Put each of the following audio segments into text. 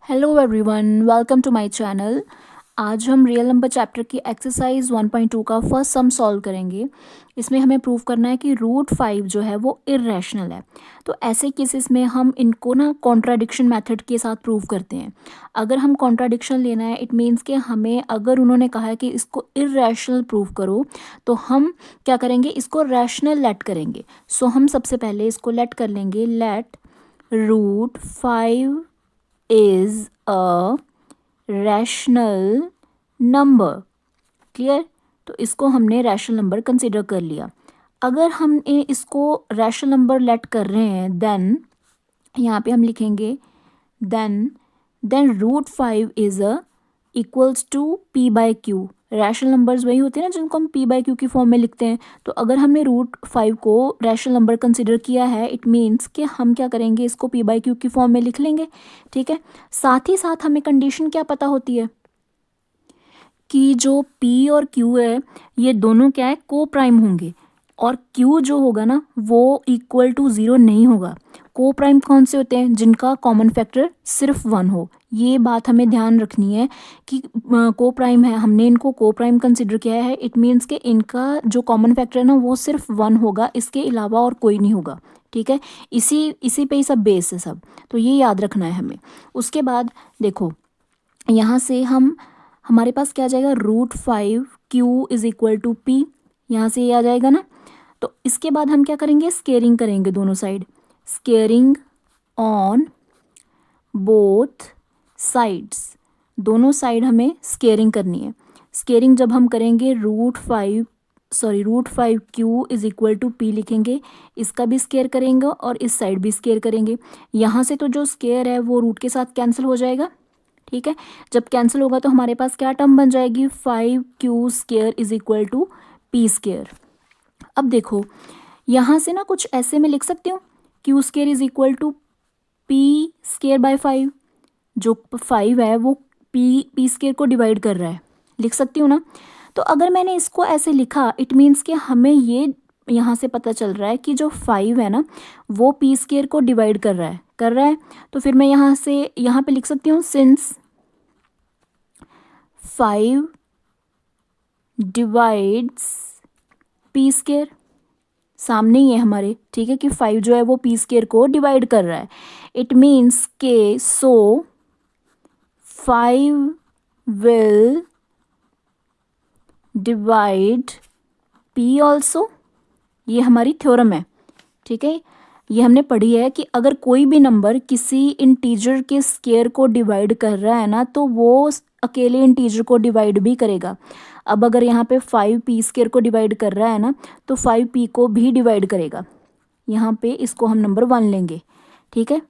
Hello everyone, welcome to my channel. आज हम real number chapter की एक्सरसाइज 1.2 का फर्स्ट सम सॉल्व करेंगे। इसमें हमें प्रूव करना है कि रूट 5 जो है वो इर्रेशनल है। तो ऐसे केसेस में हम इनको ना कॉन्ट्राडिक्शन मेथड के साथ प्रूव करते हैं। अगर हम कॉन्ट्राडिक्शन लेना है, इट मीन्स कि हमें अगर उन्होंने कहा है कि इसको इर्रेशनल प्रूव करो, तो हम क्या करेंगे, इसको रैशनल लेट करेंगे। सो हम सबसे पहले इसको लेट कर लेंगे। Let root 5 is a rational number। Clear? तो इसको हमने रैशनल नंबर कंसिडर कर लिया। अगर हम इसको रैशनल नंबर लेट कर रहे हैं, देन यहाँ पे हम लिखेंगे then root 5 is a equals to p by q. Rational numbers वही होते हैं ना जिनको हम पी बाई क्यू की फॉर्म में लिखते हैं। तो अगर हमने रूट 5 को रैशनल नंबर कंसिडर किया है, इट मीन्स कि हम क्या करेंगे, इसको पी बाई क्यू की फॉर्म में लिख लेंगे। ठीक है, साथ ही साथ हमें कंडीशन क्या पता होती है कि जो पी और क्यू है ये दोनों क्या है, को प्राइम होंगे, और क्यू जो होगा ना वो इक्वल टू ज़ीरो नहीं होगा। को प्राइम कौन से होते हैं? जिनका कॉमन फैक्टर सिर्फ वन हो। ये बात हमें ध्यान रखनी है कि को प्राइम है, हमने इनको को प्राइम कंसिडर किया है, इट मीन्स कि इनका जो कॉमन फैक्टर है ना वो सिर्फ वन होगा, इसके अलावा और कोई नहीं होगा। ठीक है, इसी पे ही सब बेस है सब, तो ये याद रखना है हमें। उसके बाद देखो, यहाँ से हमारे पास क्या आ जाएगा, root 5 q is equal to p, यहाँ से ये आ जाएगा ना। तो इसके बाद हम क्या करेंगे, स्केयरिंग करेंगे दोनों side. Squaring on both sides, दोनों साइड हमें स्केयरिंग करनी है। स्केयरिंग जब हम करेंगे, root 5 q is equal to p लिखेंगे, इसका भी स्केयर करेंगे और इस साइड भी स्केयर करेंगे। यहाँ से तो जो स्केयर है वो रूट के साथ कैंसिल हो जाएगा। ठीक है, जब कैंसिल होगा तो हमारे पास क्या टर्म बन जाएगी, 5 q square is equal to p square. अब देखो, यहाँ से ना कुछ ऐसे मैं लिख सकती हूँ, q square is equal to p square by 5। जो 5 है वो पी स्केयर को डिवाइड कर रहा है, लिख सकती हूँ ना। तो अगर मैंने इसको ऐसे लिखा, इट मीन्स कि हमें ये यहाँ से पता चल रहा है कि जो 5 है ना वो पी स्केयर को डिवाइड कर रहा है। तो फिर मैं यहाँ पे लिख सकती हूँ, सिंस 5 डिवाइड्स पी स्केयर, सामने ही है हमारे। ठीक है, कि 5 जो है वो पी स्केयर को डिवाइड कर रहा है। इट मीन्स के सो 5 विल डिवाइड पी ऑल्सो। ये हमारी थ्योरम है। ठीक है, ये हमने पढ़ी है कि अगर कोई भी नंबर किसी इंटीजर के स्केयर को डिवाइड कर रहा है ना, तो वो अकेले इंटीजर को डिवाइड भी करेगा। अब अगर यहाँ पे 5 पी स्केयर को डिवाइड कर रहा है ना, तो 5 पी को भी डिवाइड करेगा। यहाँ पे इसको हम नंबर 1 लेंगे। ठीक है,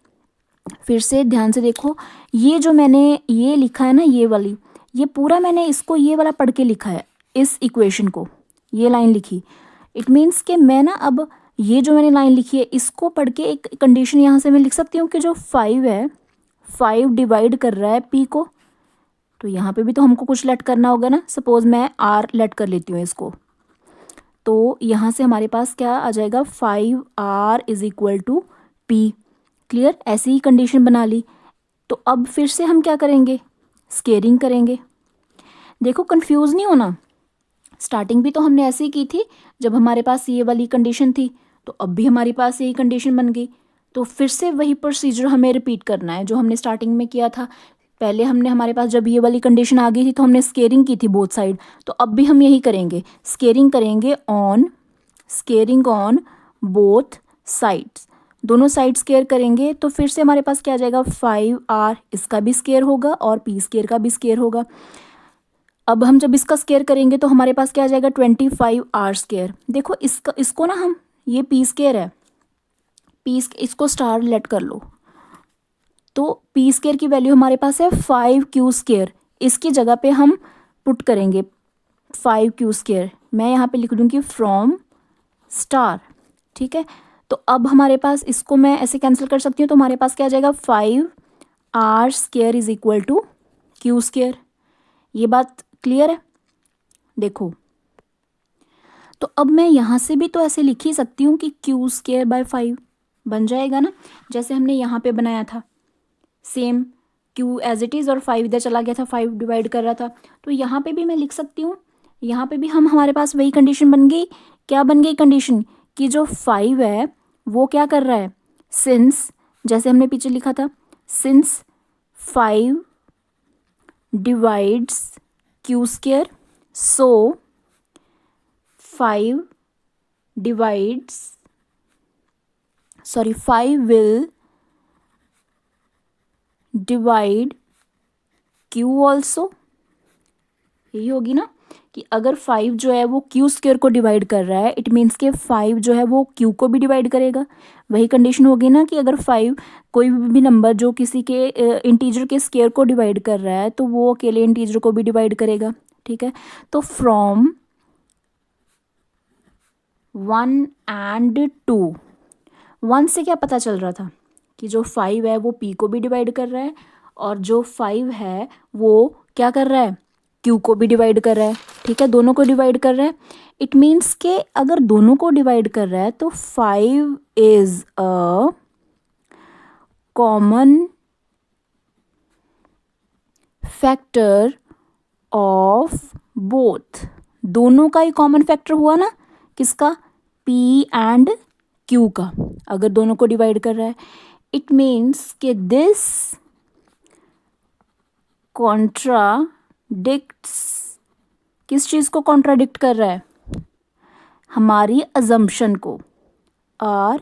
फिर से ध्यान से देखो, ये जो मैंने ये लिखा है ना, ये पूरा मैंने इसको ये वाला पढ़ के लिखा है, इस इक्वेशन को, ये लाइन लिखी। इट मीन्स कि मैं ना अब ये जो मैंने लाइन लिखी है इसको पढ़ के एक कंडीशन यहाँ से मैं लिख सकती हूँ कि जो 5 है, 5 डिवाइड कर रहा है पी को। तो यहाँ पे भी तो हमको कुछ लेट करना होगा ना। सपोज मैं आर लेट कर लेती हूँ इसको, तो यहाँ से हमारे पास क्या आ जाएगा, 5R is equal to p. Clear? ऐसी ही कंडीशन बना ली। तो अब फिर से हम क्या करेंगे, स्केयरिंग करेंगे। देखो, कंफ्यूज नहीं होना, स्टार्टिंग भी तो हमने ऐसे ही की थी जब हमारे पास ये वाली कंडीशन थी, तो अब भी हमारे पास यही कंडीशन बन गई। तो फिर से वही प्रोसीजर हमें रिपीट करना है जो हमने स्टार्टिंग में किया था। पहले हमने, हमारे पास जब ये वाली कंडीशन आ गई थी तो हमने स्केयरिंग की थी बोथ साइड, तो अब भी हम यही करेंगे, स्केयरिंग करेंगे ऑन बोथ साइड्स, दोनों साइड स्केयर करेंगे। तो फिर से हमारे पास क्या आ जाएगा, 5R, इसका भी स्केयर होगा और पी स्केयर का भी स्केयर होगा। अब हम जब इसका स्केयर करेंगे तो हमारे पास क्या आ जाएगा, 25R स्केयर। देखो इसको ना हम, ये पी स्केयर है, इसको स्टार लेट कर लो, तो पी स्केयर की वैल्यू हमारे पास है 5Q स्केयर। इसकी जगह पे हम पुट करेंगे 5Q स्केयर, मैं यहाँ पे लिख दूँगी फ्रॉम स्टार। ठीक है, तो अब हमारे पास, इसको मैं ऐसे कैंसिल कर सकती हूँ, तो हमारे पास क्या आ जाएगा, 5R square is equal to Q square. ये बात क्लियर है? देखो, तो अब मैं यहाँ से भी तो ऐसे लिख ही सकती हूँ कि Q स्केयर बाय 5 बन जाएगा ना, जैसे हमने यहाँ पे बनाया था। Same q as it is और 5 इधर चला गया था, 5 डिवाइड कर रहा था। तो यहाँ पे भी मैं लिख सकती हूँ, यहाँ पे भी हमारे पास वही कंडीशन बन गई। क्या बन गई कंडीशन कि जो 5 है वो क्या कर रहा है, सिंस, जैसे हमने पीछे लिखा था, since 5 divides Q square, so 5 will divide q also. यही होगी ना कि अगर 5 जो है वो क्यू स्क्वायर को डिवाइड कर रहा है, इट मीन्स के 5 जो है वो क्यू को भी डिवाइड करेगा। वही कंडीशन होगी ना कि अगर 5 कोई भी नंबर जो किसी के इंटीजर के स्क्वायर को डिवाइड कर रहा है तो वो अकेले इंटीजर को भी डिवाइड करेगा। ठीक है, तो फ्रॉम 1 and 2, 1 से क्या पता चल रहा था कि जो 5 है वो p को भी डिवाइड कर रहा है, और जो 5 है वो क्या कर रहा है, q को भी डिवाइड कर रहा है। ठीक है, दोनों को डिवाइड कर रहा है। इट मीन्स के अगर दोनों को डिवाइड कर रहा है तो 5 is a common factor of both. दोनों का ही कॉमन फैक्टर हुआ ना, किसका, p एंड q का, अगर दोनों को डिवाइड कर रहा है। इट मीन्स कि दिस कॉन्ट्राडिक्ट्स, किस चीज़ को कॉन्ट्राडिक्ट कर रहा है, हमारी अजम्पशन को। और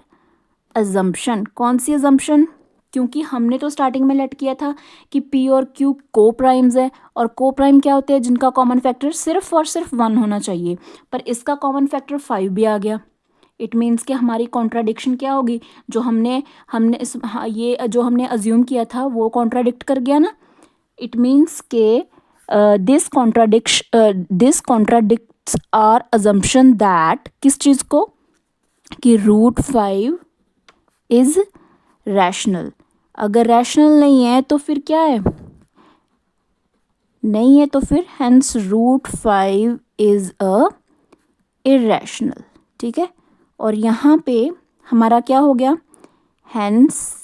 अजम्पशन, कौन सी अजम्पशन, क्योंकि हमने तो स्टार्टिंग में लेट किया था कि p और q को प्राइम्स है, और को प्राइम क्या होते हैं, जिनका कॉमन फैक्टर सिर्फ और सिर्फ 1 होना चाहिए, पर इसका कॉमन फैक्टर 5 भी आ गया। इट मीन्स कि हमारी कॉन्ट्राडिक्शन क्या होगी, जो हमने ये जो हमने अज्यूम किया था वो कॉन्ट्राडिक्ट कर गया ना। इट मीन्स के this contradicts our assumption that, किस चीज़ को, कि √5 इज रैशनल। अगर रैशनल नहीं है तो फिर क्या है, नहीं है तो फिर हेंस √5 इज अ इरैशनल। ठीक है, और यहाँ पे हमारा क्या हो गया, हेंस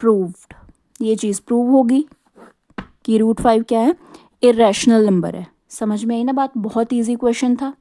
प्रूव्ड, ये चीज़ प्रूव होगी कि √5 क्या है, इरैशनल नंबर है। समझ में आई ना बात, बहुत इजी क्वेश्चन था।